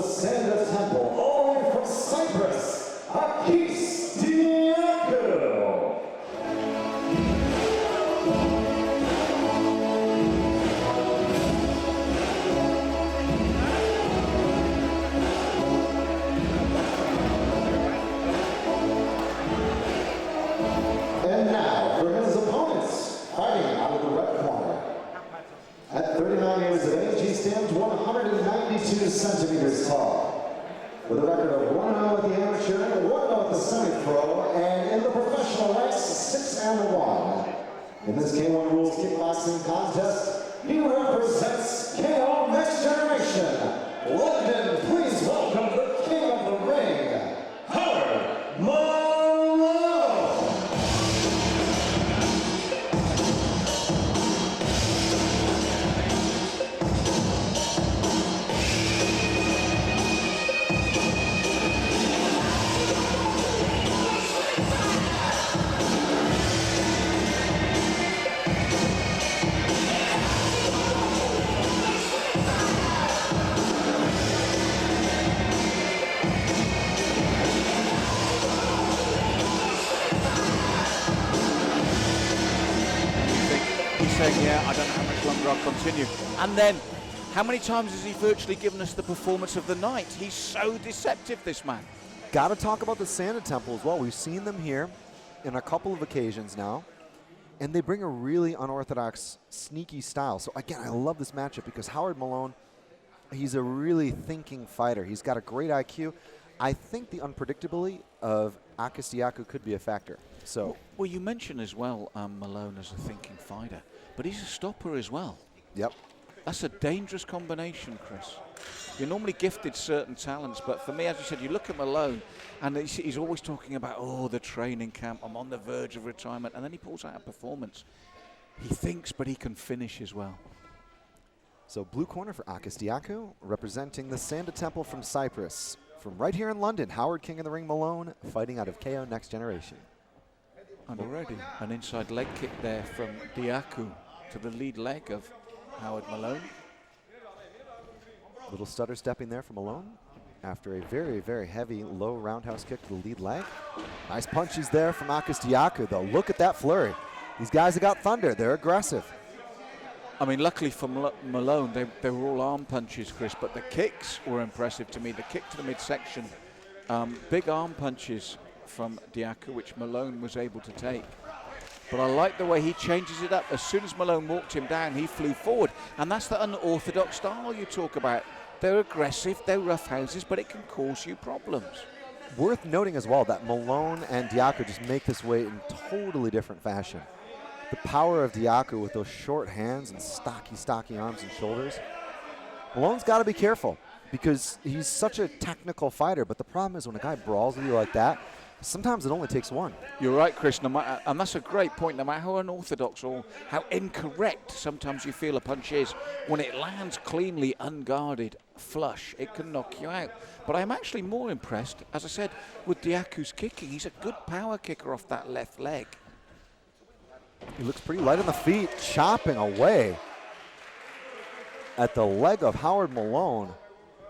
the Sanda Temple, all the way from Cyprus, Akis Diakou. And now for his opponents, fighting out of the red corner. At 39 years of age, he stands 192 centimeters tall. With a record of 1-0 at the amateur, 1-0 at the semi-pro, and in the professional ranks, 6-1. In this K1 Rules kickboxing contest, he represents KO Next Generation. London, please welcome the king of the ring, Howard Malone. Saying, yeah, I don't know how much longer I'll continue. And then, how many times has he virtually given us the performance of the night? He's so deceptive, this man. Got to talk about the Sanda Temple as well. We've seen them here in a couple of occasions now, and they bring a really unorthodox, sneaky style. So again, I love this matchup because Howard Malone, he's a really thinking fighter. He's got a great IQ. I think the unpredictability of Akis Diakou could be a factor. So, well, you mentioned as well Malone as a thinking fighter, but he's a stopper as well. Yep. That's a dangerous combination, Chris. You're normally gifted certain talents, but for me, as you said, you look at Malone, and he's always talking about, oh, the training camp, I'm on the verge of retirement, and then he pulls out a performance. He thinks, but he can finish as well. So blue corner for Akis Diakou, representing the Sanda Temple from Cyprus. From right here in London, Howard King of the Ring Malone, fighting out of KO Next Generation. And already an inside leg kick there from Diakou to the lead leg of Howard Malone. Little stutter stepping there from Malone after a very, very heavy low roundhouse kick to the lead leg. Nice punches there from Akis Diakou, though. Look at that flurry. These guys have got thunder. They're aggressive. I mean, luckily for Malone, they were all arm punches, Chris, but the kicks were impressive to me. The kick to the midsection, big arm punches from Diakou, which Malone was able to take. But I like the way he changes it up. As soon as Malone walked him down, he flew forward. And that's the unorthodox style you talk about. They're aggressive, they're rough houses, but it can cause you problems. Worth noting as well that Malone and Diakou just make this weight in totally different fashion. The power of Diakou with those short hands and stocky arms and shoulders. Malone's got to be careful because he's such a technical fighter, but the problem is when a guy brawls with you like that, sometimes it only takes one. You're right, Chris, no matter, and that's a great point. No matter how unorthodox or how incorrect sometimes you feel a punch is, when it lands cleanly, unguarded, flush, it can knock you out. But I'm actually more impressed, as I said, with Diakou's kicking. He's a good power kicker off that left leg. He looks pretty light on the feet, chopping away at the leg of Howard Malone.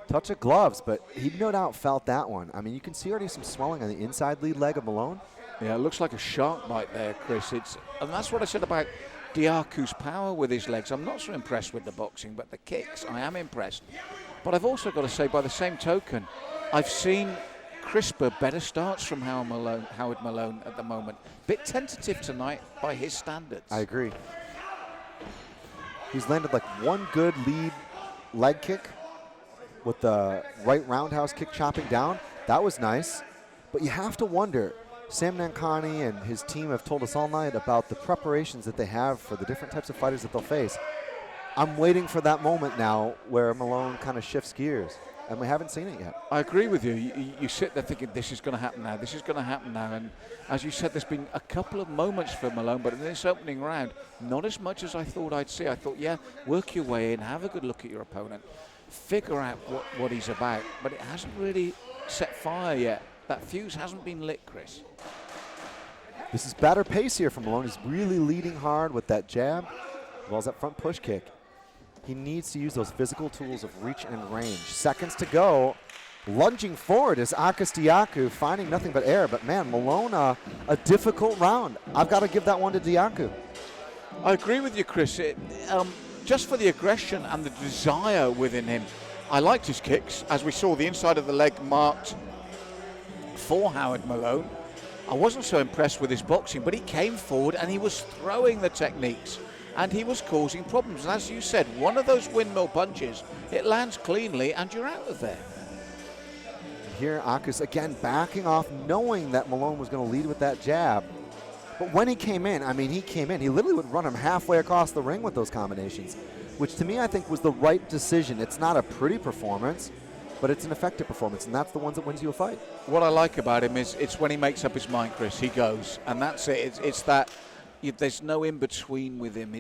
Touch of gloves, but he no doubt felt that one. I mean, you can see already some swelling on the inside lead leg of Malone. Yeah, it looks like a shark bite there, Chris. And that's what I said about Diakou's power with his legs. I'm not so impressed with the boxing, but the kicks, I am impressed. But I've also got to say, by the same token, I've seen crisper, better starts from Howard Malone at the moment. Bit tentative tonight by his standards. I agree. He's landed like one good lead leg kick with the right roundhouse kick chopping down. That was nice. But you have to wonder, Sam Nankani and his team have told us all night about the preparations that they have for the different types of fighters that they'll face. I'm waiting for that moment now where Malone kind of shifts gears, and we haven't seen it yet. I agree with you. You sit there thinking, this is going to happen now, this is going to happen now. And as you said, there's been a couple of moments for Malone, but in this opening round, not as much as I thought I'd see. I thought, yeah, work your way in, have a good look at your opponent, figure out what he's about, but it hasn't really set fire yet. That fuse hasn't been lit, Chris. This is better pace here from Malone. He's really leading hard with that jab, as well as that front push kick. He needs to use those physical tools of reach and range. Seconds to go. Lunging forward is Akis Diakou, finding nothing but air. But man, Malone, a difficult round. I've got to give that one to Diakou. I agree with you, Chris. Just for the aggression and the desire within him, I liked his kicks. As we saw, the inside of the leg marked for Howard Malone. I wasn't so impressed with his boxing, but he came forward and he was throwing the techniques and he was causing problems. And as you said, one of those windmill punches, it lands cleanly and you're out of there. Here, Akis again backing off, knowing that Malone was going to lead with that jab. But when he came in, I mean, he literally would run him halfway across the ring with those combinations, which to me I think was the right decision. It's not a pretty performance, but it's an effective performance, and that's the ones that wins you a fight. What I like about him is it's when he makes up his mind, Chris, he goes. And that's it. It's that there's no in-between with him.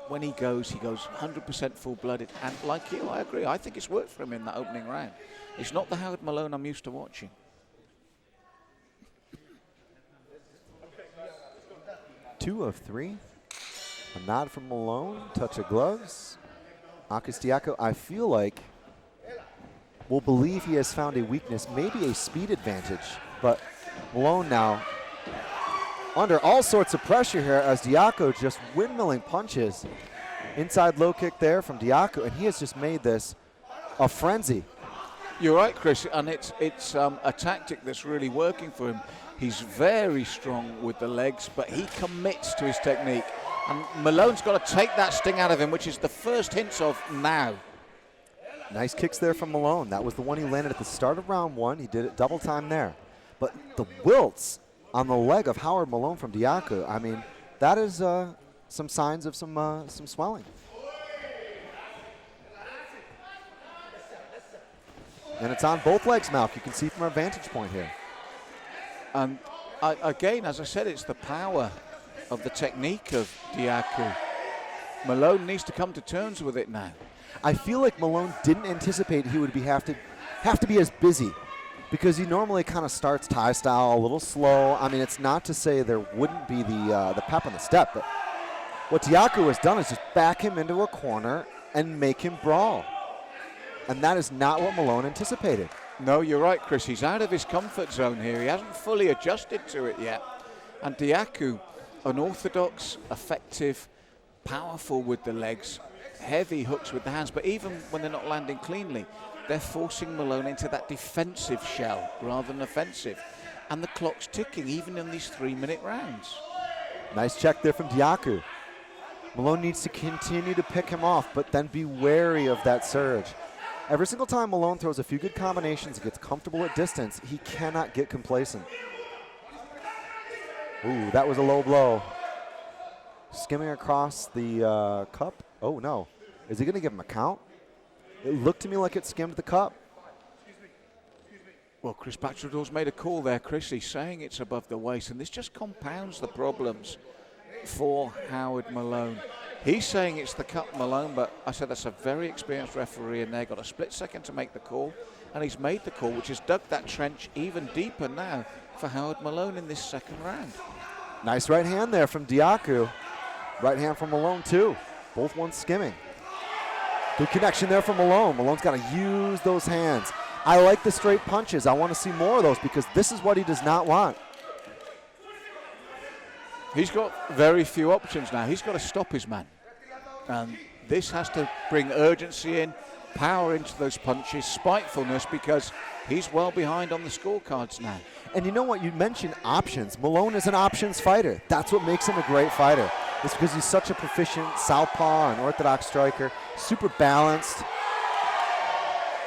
When he goes 100% full-blooded. And like you, I agree. I think it's worked for him in that opening round. It's not the Howard Malone I'm used to watching. Two of three. A nod from Malone, touch of gloves. Akis Diakou, I feel like, will believe he has found a weakness, maybe a speed advantage. But Malone now under all sorts of pressure here as Diakou just windmilling punches. Inside low kick there from Diakou, and he has just made this a frenzy. You're right, Chris, and it's a tactic that's really working for him. He's very strong with the legs, but he commits to his technique. And Malone's got to take that sting out of him, which is the first hints of now. Nice kicks there from Malone. That was the one he landed at the start of round one. He did it double time there. But the wilts on the leg of Howard Malone from Diakou, I mean, that is some signs of some swelling. And it's on both legs, Malk. You can see from our vantage point here. And again, as I said, it's the power of the technique of Diakou. Malone needs to come to terms with it now. I feel like Malone didn't anticipate he would have to be as busy, because he normally kind of starts Thai style a little slow. I mean, it's not to say there wouldn't be the pep on the step, but what Diakou has done is just back him into a corner and make him brawl. And that is not what Malone anticipated. No, you're right, Chris. He's out of his comfort zone here. He hasn't fully adjusted to it yet. And Diakou, unorthodox, effective, powerful with the legs, heavy hooks with the hands, but even when they're not landing cleanly, they're forcing Malone into that defensive shell rather than offensive. And the clock's ticking, even in these 3-minute rounds. Nice check there from Diakou. Malone needs to continue to pick him off, but then be wary of that surge. Every single time Malone throws a few good combinations and gets comfortable at distance, he cannot get complacent. Ooh, that was a low blow. Skimming across the cup. Oh, no. Is he going to give him a count? It looked to me like it skimmed the cup. Well, Chris Bachador's made a call there, Chris. He's saying it's above the waist, and this just compounds the problems for Howard Malone. He's saying it's the cup, Malone, but I said that's a very experienced referee in there. Got a split second to make the call, and he's made the call, which has dug that trench even deeper now for Howard Malone in this second round. Nice right hand there from Diakou. Right hand from Malone, too. Both ones skimming. Good connection there from Malone. Malone's got to use those hands. I like the straight punches. I want to see more of those because this is what he does not want. He's got very few options now. He's got to stop his man. And this has to bring urgency in, power into those punches, spitefulness, because he's well behind on the scorecards now. And you know what? You mentioned options. Malone is an options fighter. That's what makes him a great fighter. It's because he's such a proficient southpaw and orthodox striker, super balanced.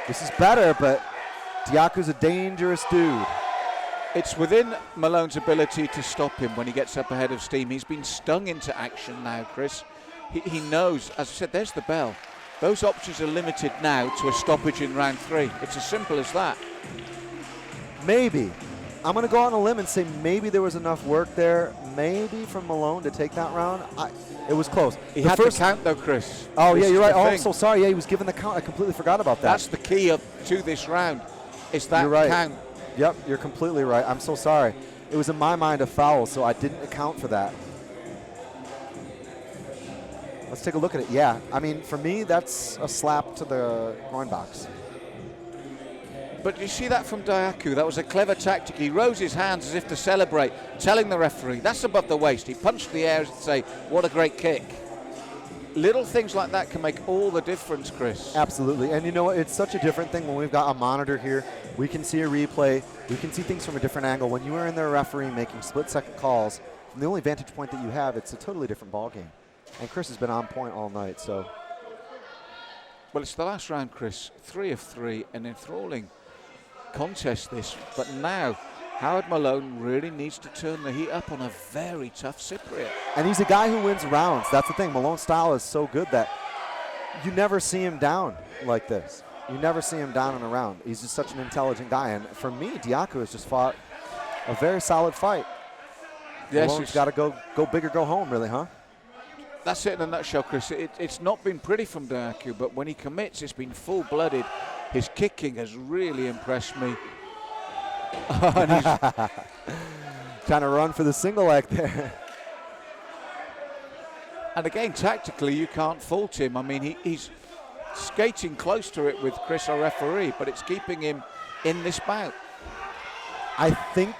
This is better, but Diakou's a dangerous dude. It's within Malone's ability to stop him when he gets up ahead of steam. He's been stung into action now, Chris. He knows, as I said, there's the bell. Those options are limited now to a stoppage in round 3. It's as simple as that. Maybe. I'm going to go on a limb and say maybe there was enough work there, maybe from Malone to take that round. It was close. He had the count, though, Chris. Oh, yeah, you're right. Oh, I'm so sorry. Yeah, he was given the count. I completely forgot about that. That's the key to this round. It's that you're right. count. Yep, you're completely right. I'm so sorry. It was in my mind a foul, so I didn't account for that. Let's take a look at it. Yeah, I mean, for me, that's a slap to the groin box. But you see that from Diakou? That was a clever tactic. He rose his hands as if to celebrate, telling the referee, that's above the waist. He punched the air and say, what a great kick. Little things like that can make all the difference, Chris. Absolutely. And you know what? It's such a different thing when we've got a monitor here. We can see a replay. We can see things from a different angle. When you are in there refereeing, making split-second calls, from the only vantage point that you have, it's a totally different ballgame. And Chris has been on point all night, so. Well, it's the last round, Chris. 3 of 3, an enthralling contest this. But now, Howard Malone really needs to turn the heat up on a very tough Cypriot. And he's a guy who wins rounds. That's the thing. Malone's style is so good that you never see him down like this. You never see him down in a round. He's just such an intelligent guy. And for me, Diakou has just fought a very solid fight. Yes, Malone's got to go big or go home, really, huh? That's it in a nutshell, Chris. It's not been pretty from Diakou, but when he commits, it's been full-blooded. His kicking has really impressed me. And he's trying to run for the single leg there. And again, tactically, you can't fault him. I mean, he's skating close to it with Chris, our referee, but it's keeping him in this bout. I think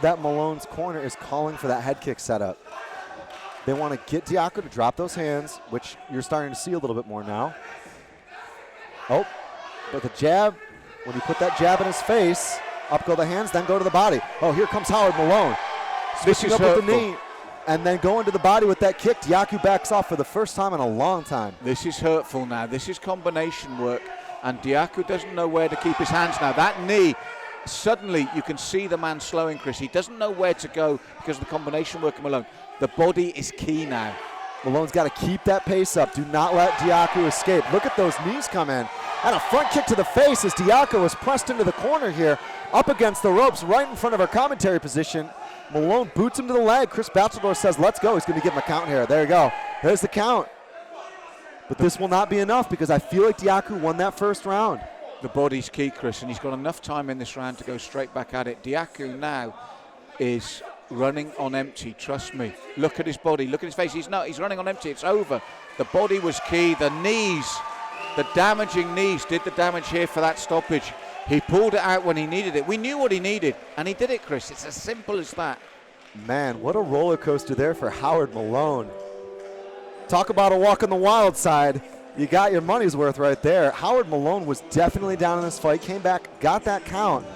that Malone's corner is calling for that head kick setup. They want to get Diakou to drop those hands, which you're starting to see a little bit more now. Oh, but the jab, when you put that jab in his face, up go the hands, then go to the body. Oh, here comes Howard Malone. Switching up with the knee, and then going to the body with that kick. Diakou backs off for the first time in a long time. This is hurtful now. This is combination work, and Diakou doesn't know where to keep his hands now. That knee, suddenly you can see the man slowing, Chris. He doesn't know where to go because of the combination work of Malone. The body is key now. Malone's got to keep that pace up. Do not let Diakou escape. Look at those knees come in. And a front kick to the face as Diakou was pressed into the corner here, up against the ropes, right in front of our commentary position. Malone boots him to the leg. Chris Bachelor says, let's go. He's going to give him a count here. There you go. There's the count. But this will not be enough because I feel like Diakou won that first round. The body's key, Chris, and he's got enough time in this round to go straight back at it. Diakou now is running on empty, trust me. Look at his body, look at his face. He's running on empty, it's over. The body was key, the knees, the damaging knees did the damage here for that stoppage. He pulled it out when he needed it. We knew what he needed, and he did it, Chris. It's as simple as that. Man, what a roller coaster there for Howard Malone. Talk about a walk on the wild side. You got your money's worth right there. Howard Malone was definitely down in this fight, came back, got that count.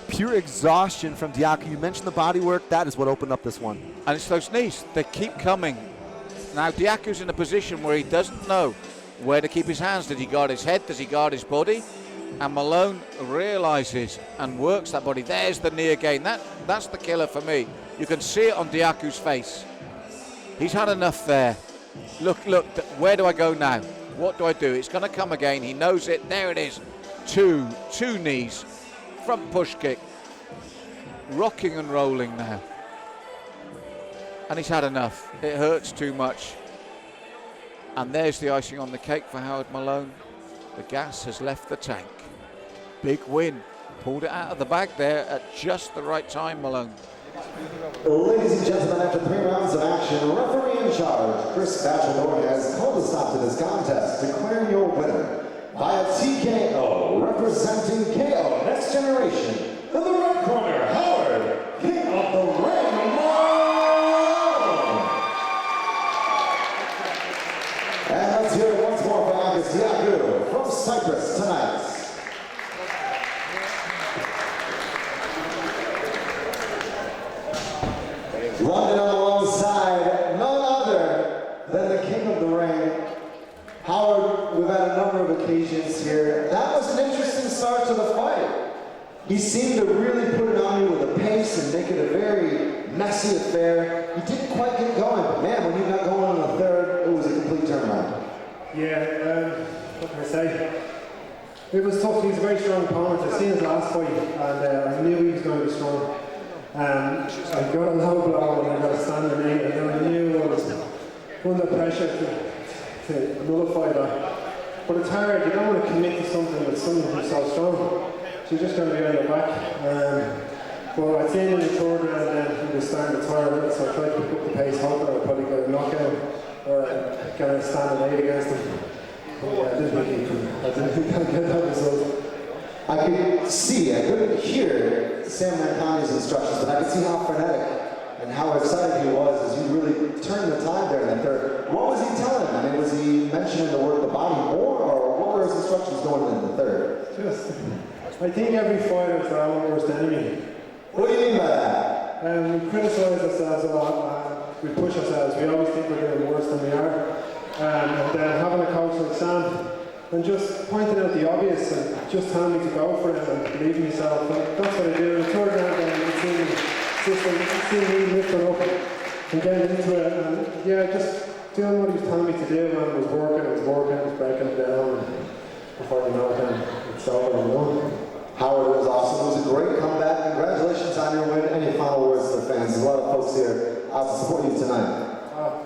Pure exhaustion from Diakou. You mentioned the body work. That is what opened up this one. And it's those knees. They keep coming. Now, Diakou's in a position where he doesn't know where to keep his hands. Does he guard his head? Does he guard his body? And Malone realizes and works that body. There's the knee again. That's the killer for me. You can see it on Diakou's face. He's had enough there. Look, where do I go now? What do I do? It's going to come again. He knows it. There it is. Two knees. Front push kick. Rocking and rolling now. And he's had enough. It hurts too much. And there's the icing on the cake for Howard Malone. The gas has left the tank. Big win. Pulled it out of the bag there at just the right time, Malone. Ladies and gentlemen, after 3 rounds of action, referee in charge, Chris Bachelor, has called a stop to this contest, declaring your winner by a TKO, representing KO Next Generation, in the red corner, Howard, King of the Ring, Malone! And let's hear it once more for Akis Diakou from Cyprus tonight. London on the long side, none other than the King of the Ring. Howard, we've had a number of occasions here. That was an interesting start to the fight. He seemed to really put it on you with a pace and make it a very messy affair. He didn't quite get going, but man, when you got going in the third, it was a complete turnaround. Yeah, what can I say? It was tough. He's a very strong opponent. I've seen his last fight, and I knew he was going to be strong. I got a low blow and I got a standing knee, and then I knew I was under pressure to nullify that. But it's hard, you don't want to commit to something with someone who's so strong. So you're just going to be on your back. But I'd seen in the third round then he was starting to tire a little, so I tried to pick up the pace, hoping I'd probably get a knockout. or can I stand and aid against him? I didn't think I'd get that result. I couldn't hear Sam Mancani's instructions, but I could see how frenetic and how excited he was as you really turned the tide there in the third. What was he telling? I mean, was he mentioning to work the body more, or what were his instructions going in the third? I think every fighter is their own worst enemy. What do you mean by that? We criticise ourselves a lot, we push ourselves, we always think we're doing worse than we are. And then having a coach like Sam, and just pointing out the obvious and just telling me to go for it and believe in myself. And that's what I do. In the third round, I see me lifting up and getting into it. And yeah, just doing what he was telling me to do, and it was working, it was breaking it down. And before you know it, it's over and done. Howard, it was awesome. It was a great comeback. Congratulations on your win. Any final words to the fans? There's a lot of folks here out to support you tonight.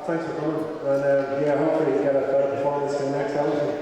Thanks for coming. And yeah, hopefully you get a better performance in the next episode.